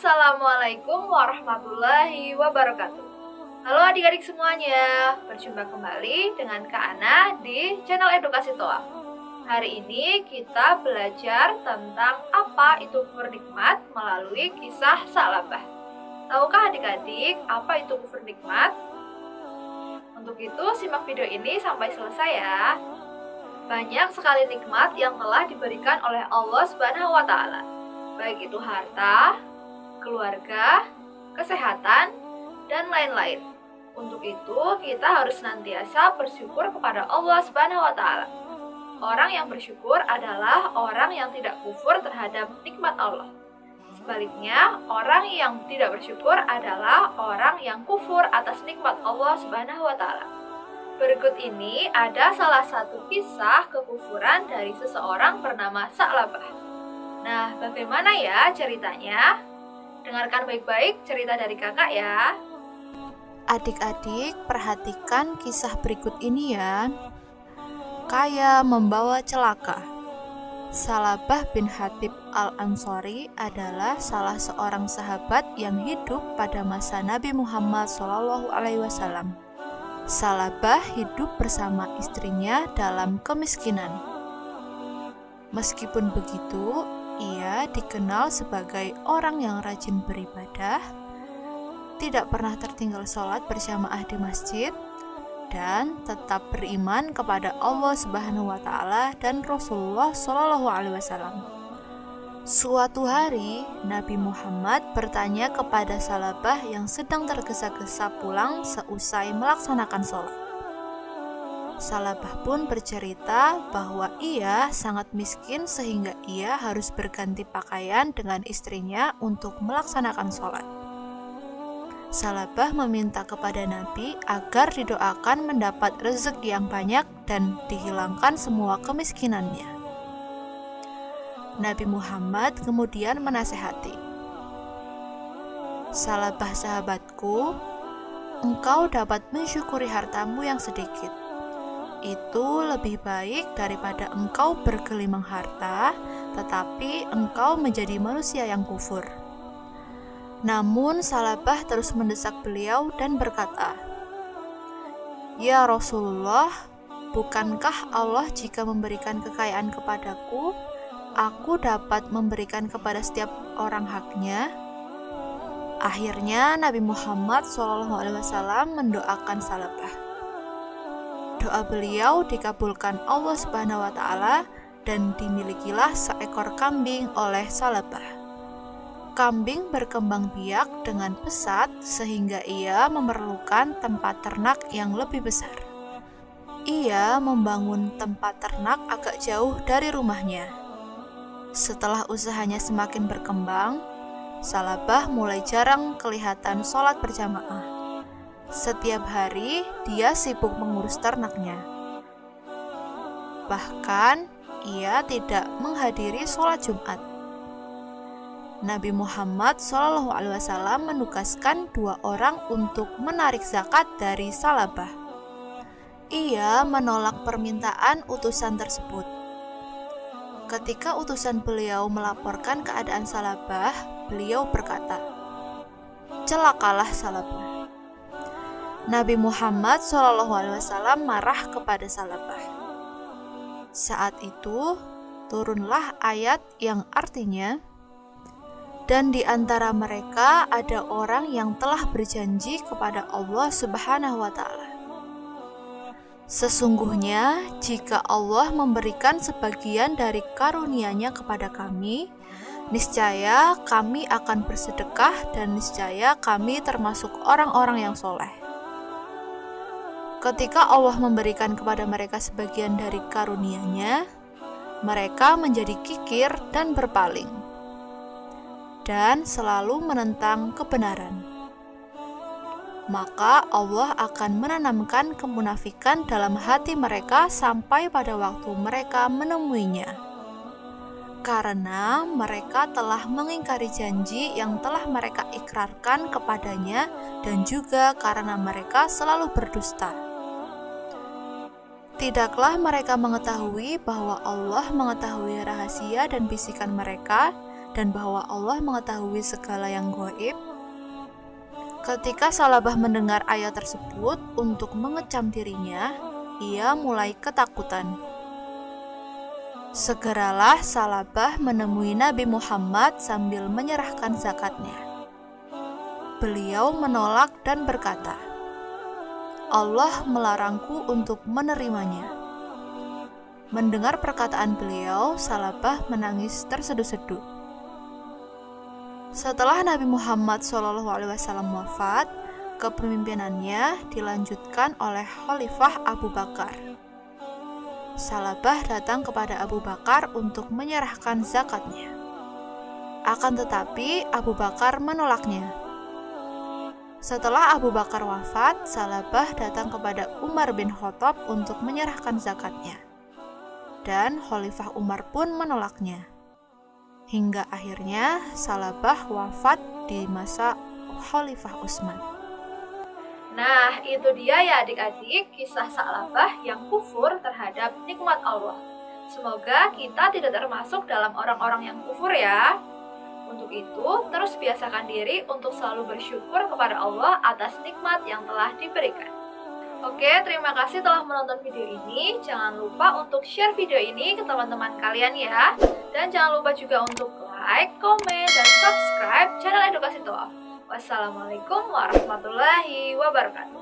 Assalamualaikum warahmatullahi wabarakatuh. Halo adik-adik semuanya, berjumpa kembali dengan Kak Ana di channel Edukasi Toaf. Hari ini kita belajar tentang apa itu kufur nikmat melalui kisah Sa'labah. Tahukah adik-adik apa itu kufur nikmat? Untuk itu simak video ini sampai selesai ya. Banyak sekali nikmat yang telah diberikan oleh Allah Subhanahu wa Ta'ala, baik itu harta, keluarga, kesehatan, dan lain-lain. Untuk itu, kita harus senantiasa bersyukur kepada Allah Subhanahu wa Ta'ala. Orang yang bersyukur adalah orang yang tidak kufur terhadap nikmat Allah. Sebaliknya, orang yang tidak bersyukur adalah orang yang kufur atas nikmat Allah Subhanahu wa Ta'ala. Berikut ini ada salah satu kisah kekufuran dari seseorang bernama Sa'labah. Nah, bagaimana ya ceritanya? Dengarkan baik-baik cerita dari kakak ya. Adik-adik, perhatikan kisah berikut ini ya. Kaya membawa celaka. Sa'labah bin Hatib al-Ansori adalah salah seorang sahabat yang hidup pada masa Nabi Muhammad SAW. Sa'labah hidup bersama istrinya dalam kemiskinan. Meskipun begitu, ia dikenal sebagai orang yang rajin beribadah, tidak pernah tertinggal sholat berjamaah di masjid, dan tetap beriman kepada Allah Subhanahu wa Ta'ala dan Rasulullah SAW. Suatu hari, Nabi Muhammad bertanya kepada Sa'labah yang sedang tergesa-gesa pulang seusai melaksanakan sholat. Sa'labah pun bercerita bahwa ia sangat miskin sehingga ia harus berganti pakaian dengan istrinya untuk melaksanakan sholat. Sa'labah meminta kepada Nabi agar didoakan mendapat rezeki yang banyak dan dihilangkan semua kemiskinannya. Nabi Muhammad kemudian menasihati, "Sa'labah sahabatku, engkau dapat mensyukuri hartamu yang sedikit. Itu lebih baik daripada engkau bergelimang harta, tetapi engkau menjadi manusia yang kufur." Namun Sa'labah terus mendesak beliau dan berkata, "Ya Rasulullah, bukankah Allah jika memberikan kekayaan kepadaku, aku dapat memberikan kepada setiap orang haknya?" Akhirnya Nabi Muhammad SAW mendoakan Sa'labah. Doa beliau dikabulkan Allah Subhanahu wa Ta'ala dan dimilikilah seekor kambing oleh Sa'labah. Kambing berkembang biak dengan pesat sehingga ia memerlukan tempat ternak yang lebih besar. Ia membangun tempat ternak agak jauh dari rumahnya. Setelah usahanya semakin berkembang, Sa'labah mulai jarang kelihatan sholat berjamaah. Setiap hari dia sibuk mengurus ternaknya. Bahkan ia tidak menghadiri sholat Jumat. Nabi Muhammad SAW menugaskan 2 orang untuk menarik zakat dari Sa'labah. Ia menolak permintaan utusan tersebut. Ketika utusan beliau melaporkan keadaan Sa'labah, beliau berkata, "Celakalah Sa'labah." Nabi Muhammad SAW marah kepada Sa'labah. Saat itu turunlah ayat yang artinya, "Dan di antara mereka ada orang yang telah berjanji kepada Allah Subhanahu wa Ta'ala. Sesungguhnya jika Allah memberikan sebagian dari karunia-Nya kepada kami, niscaya kami akan bersedekah dan niscaya kami termasuk orang-orang yang soleh." Ketika Allah memberikan kepada mereka sebagian dari karunia-Nya, mereka menjadi kikir dan berpaling dan selalu menentang kebenaran. Maka Allah akan menanamkan kemunafikan dalam hati mereka sampai pada waktu mereka menemuinya. Karena mereka telah mengingkari janji yang telah mereka ikrarkan kepadanya dan juga karena mereka selalu berdusta. Tidaklah mereka mengetahui bahwa Allah mengetahui rahasia dan bisikan mereka, dan bahwa Allah mengetahui segala yang gaib. Ketika Salabah mendengar ayat tersebut untuk mengecam dirinya, ia mulai ketakutan. Segeralah Salabah menemui Nabi Muhammad sambil menyerahkan zakatnya. Beliau menolak dan berkata, Allah melarangku untuk menerimanya. Mendengar perkataan beliau, Salabah menangis terseduh-seduh. Setelah Nabi Muhammad SAW wafat, kepemimpinannya dilanjutkan oleh Khalifah Abu Bakar. Salabah datang kepada Abu Bakar untuk menyerahkan zakatnya. Akan tetapi Abu Bakar menolaknya. Setelah Abu Bakar wafat, Salabah datang kepada Umar bin Khattab untuk menyerahkan zakatnya. Dan Khalifah Umar pun menolaknya. Hingga akhirnya Salabah wafat di masa Khalifah Utsman. Nah, itu dia ya adik-adik, kisah Salabah yang kufur terhadap nikmat Allah. Semoga kita tidak termasuk dalam orang-orang yang kufur ya. Untuk itu, terus biasakan diri untuk selalu bersyukur kepada Allah atas nikmat yang telah diberikan. Oke, terima kasih telah menonton video ini. Jangan lupa untuk share video ini ke teman-teman kalian ya. Dan jangan lupa juga untuk like, komen, dan subscribe channel Edukasi Toaf. Wassalamualaikum warahmatullahi wabarakatuh.